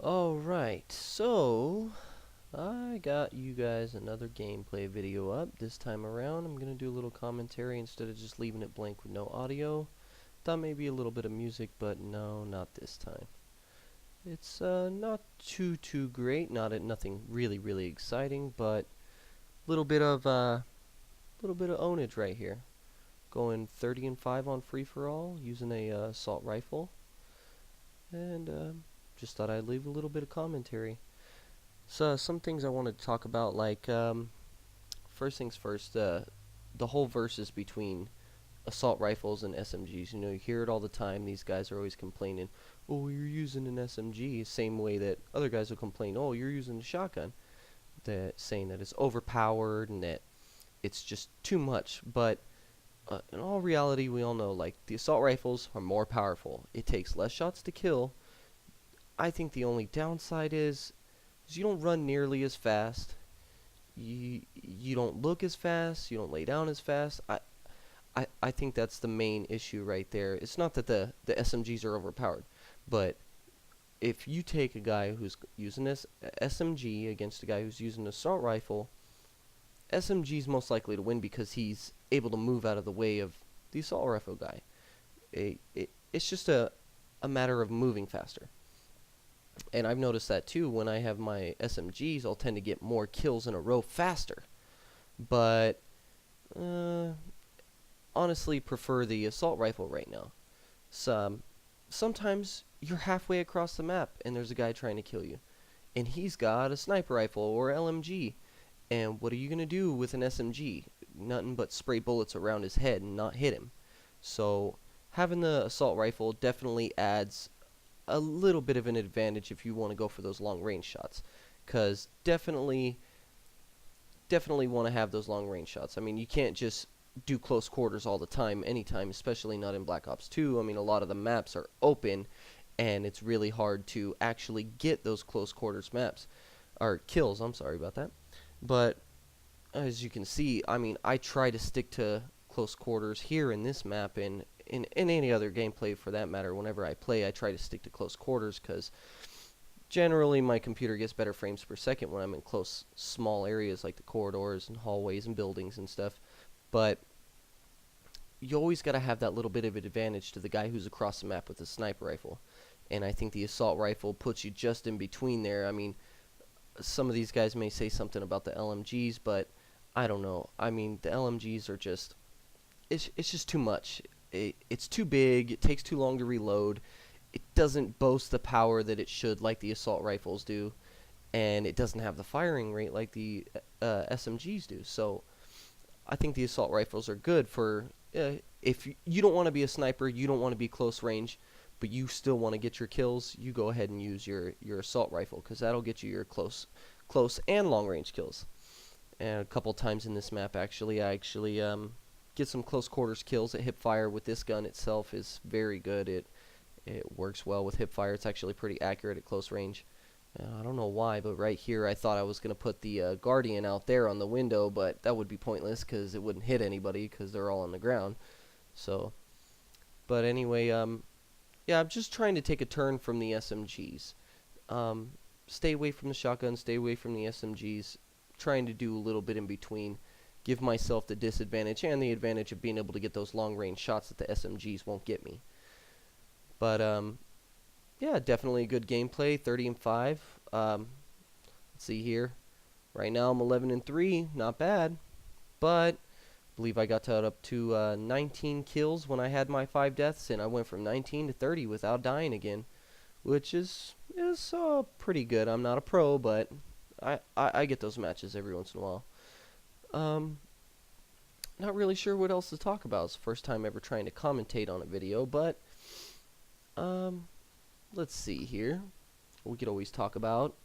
Alright, so I got you guys another gameplay video up. This time around I'm going to do a little commentary instead of just leaving it blank with no audio. Thought maybe a little bit of music, but no, not this time. It's not too great, nothing really exciting, but little bit of ownage right here. Going 30-5 on free for all using a assault rifle, and just thought I'd leave a little bit of commentary. So some things I wanted to talk about, like first things first, the whole versus between assault rifles and SMGs. You know, you hear it all the time. These guys are always complaining, "Oh, you're using an SMG," same way that other guys will complain, "Oh, you're using a shotgun." That saying that it's overpowered and that it's just too much. But in all reality, we all know, like, the assault rifles are more powerful. It takes less shots to kill. I think the only downside is you don't run nearly as fast. You don't look as fast. You don't lay down as fast. I think that's the main issue right there. It's not that the SMGs are overpowered, but if you take a guy who's using this SMG against a guy who's using an assault rifle, SMG's most likely to win because he's able to move out of the way of the assault rifle guy. It's just a matter of moving faster. And I've noticed that too. When I have my SMGs, I'll tend to get more kills in a row faster. But honestly, prefer the assault rifle right now. Sometimes you're halfway across the map and there's a guy trying to kill you, and he's got a sniper rifle or LMG. And what are you gonna do with an SMG? Nothing but spray bullets around his head and not hit him. So having the assault rifle definitely adds a little bit of an advantage if you want to go for those long range shots, because definitely want to have those long range shots. I mean, you can't just do close quarters all the time, anytime, especially not in Black Ops 2. I mean, a lot of the maps are open, and it's really hard to actually get those close quarters maps, or kills, I'm sorry about that. But as you can see, I mean, I try to stick to close quarters here in this map, and in any other gameplay for that matter. Whenever I play, I try to stick to close quarters, because generally my computer gets better frames per second when I'm in close, small areas like the corridors and hallways and buildings and stuff. But you always got to have that little bit of an advantage to the guy who's across the map with a sniper rifle. And I think the assault rifle puts you just in between there. I mean, some of these guys may say something about the LMGs, but I don't know. I mean, the LMGs are just, it's just too much. It's too big. It takes too long to reload. It doesn't boast the power that it should, like the assault rifles do, and it doesn't have the firing rate like the SMGs do. So I think the assault rifles are good for if you don't want to be a sniper, you don't want to be close range, but you still want to get your kills. You go ahead and use your assault rifle, because that'll get you your close and long range kills. And a couple times in this map, actually, I get some close quarters kills at hip fire with this gun itself. Is very good. It works well with hip fire. It's actually pretty accurate at close range. I don't know why, but right here I thought I was going to put the Guardian out there on the window, but that would be pointless because it wouldn't hit anybody because they're all on the ground. So, but anyway, yeah, I'm just trying to take a turn from the SMGs. Stay away from the shotgun, stay away from the SMGs, trying to do a little bit in between. Give myself the disadvantage and the advantage of being able to get those long range shots that the SMGs won't get me. But yeah, definitely a good gameplay. 30-5. Let's see here. Right now I'm 11-3, not bad. But I believe I got up to 19 kills when I had my 5 deaths, and I went from 19 to 30 without dying again, which is pretty good. I'm not a pro, but I get those matches every once in a while. Not really sure what else to talk about. It's the first time ever trying to commentate on a video, but let's see here. We could always talk about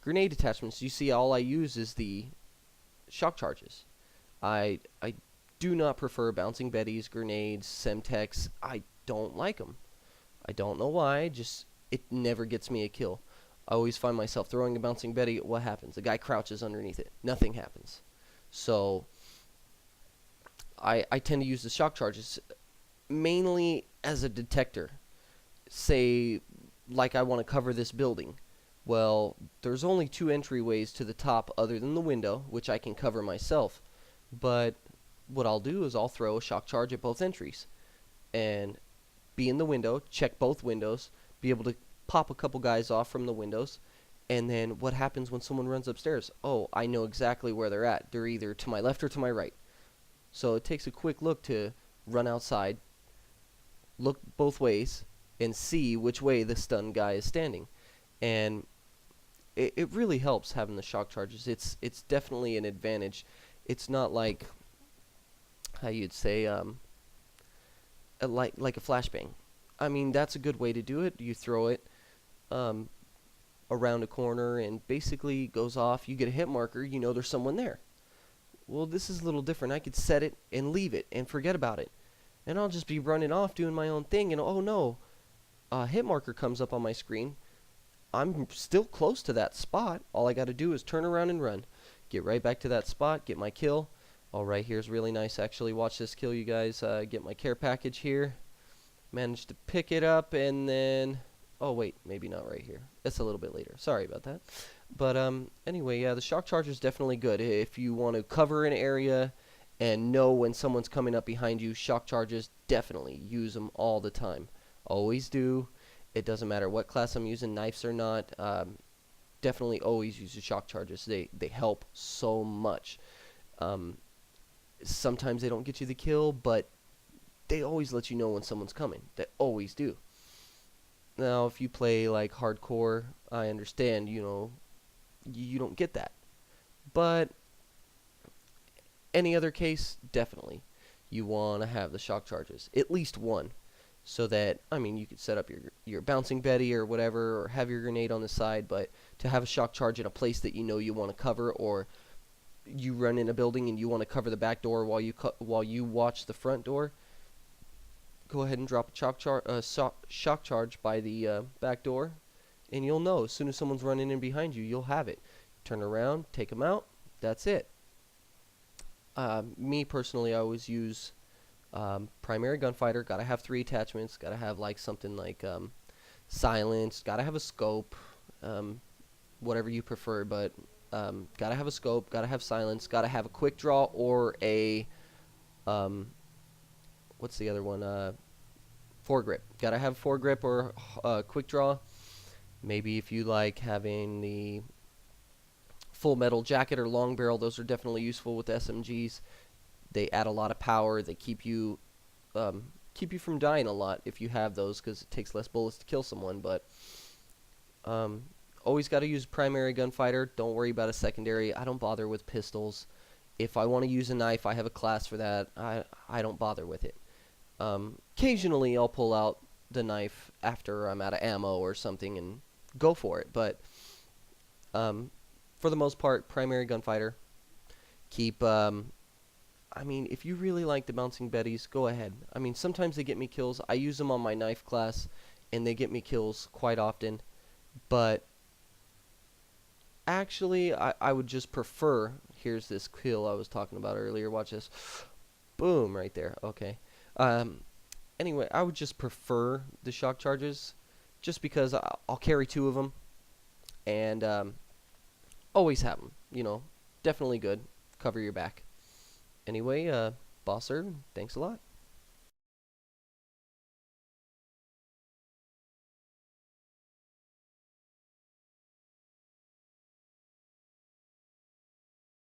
grenade attachments. You see, all I use is the shock charges. I do not prefer bouncing betties, grenades, semtex. I don't like them. I don't know why. Just it never gets me a kill. I always find myself throwing a bouncing betty. What happens? The guy crouches underneath it. Nothing happens. So I tend to use the shock charges mainly as a detector. Say, like, I want to cover this building. Well, there's only two entryways to the top other than the window, which I can cover myself. But what I'll do is I'll throw a shock charge at both entries and be in the window, check both windows, be able to pop a couple guys off from the windows. And then what happens when someone runs upstairs? Oh, I know exactly where they're at. They're either to my left or to my right. So it takes a quick look to run outside, look both ways, and see which way the stunned guy is standing. And it really helps having the shock charges. It's definitely an advantage. It's not like how you'd say like a flashbang. I mean, that's a good way to do it. You throw it um, around a corner and basically goes off. You get a hit marker. You know there's someone there. Well, this is a little different. I could set it and leave it and forget about it, and I'll just be running off doing my own thing. And oh no, a hit marker comes up on my screen. I'm still close to that spot. All I got to do is turn around and run. Get right back to that spot, get my kill. Alright, here's really nice actually. Watch this kill, you guys. Get my care package here. Managed to pick it up and then... Oh, wait, maybe not right here. It's a little bit later. Sorry about that. But anyway, yeah, the shock charge is definitely good. If you want to cover an area and know when someone's coming up behind you, shock charges, definitely use them all the time. Always do. It doesn't matter what class I'm using, knives or not. Definitely always use the shock charges. They help so much. Sometimes they don't get you the kill, but they always let you know when someone's coming. They always do. Now, if you play like hardcore, I understand, you know, you don't get that. But any other case, definitely you want to have the shock charges, at least one. So that, I mean, you could set up your bouncing Betty or whatever, or have your grenade on the side, but to have a shock charge in a place that you know you want to cover, or you run in a building and you want to cover the back door while you watch the front door, go ahead and drop a shock charge by the back door, and you'll know as soon as someone's running in behind you, you'll have it. Turn around, take them out. That's it. Me personally, I always use primary gunfighter. Gotta have 3 attachments. Gotta have like something like silence. Gotta have a scope. Whatever you prefer, but gotta have a scope. Gotta have silence. Gotta have a quick draw or a what's the other one? Foregrip. Gotta have foregrip or quick draw. Maybe if you like having the full metal jacket or long barrel, those are definitely useful with SMGs. They add a lot of power. They keep you from dying a lot if you have those, because it takes less bullets to kill someone. But always got to use primary gunfighter. Don't worry about a secondary. I don't bother with pistols. If I want to use a knife, I have a class for that. I don't bother with it. Occasionally, I'll pull out the knife after I'm out of ammo or something and go for it. But for the most part, primary gunfighter. Keep I mean, if you really like the bouncing Bettys, go ahead. I mean, sometimes they get me kills. I use them on my knife class, and they get me kills quite often. But actually, I would just prefer... Here's this kill I was talking about earlier. Watch this. Boom, right there. Okay. Anyway, I would just prefer the shock charges, just because I'll carry 2 of them, and always have them. You know, definitely good. Cover your back. Anyway, Bosser, thanks a lot.